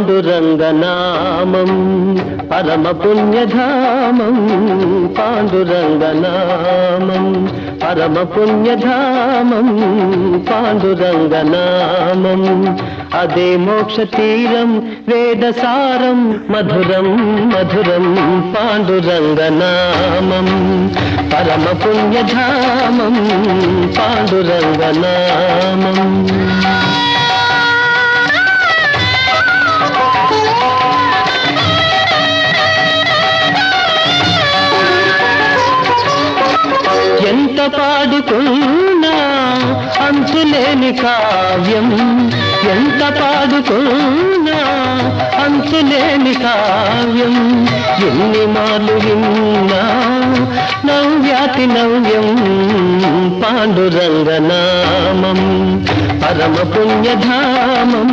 పాండురంగనామం పరమ పుణ్యధామం పాండురంగనామం పరమ పుణ్యధామం పాండురంగనామం అదే మోక్ష తీరం వేదసారం మధురం మధురం పాండురంగనామం పరమ పుణ్యధామం పాండురంగనామం ఎంత పాడుకున్నా అంతులేని కావ్యం ఎంత పాడుకున్నా అంతులేని కావ్యం ఎన్ని మార్లు విన్నా నవ్యాతి నవ్యం పాండురంగనామం పరమ పుణ్యధామం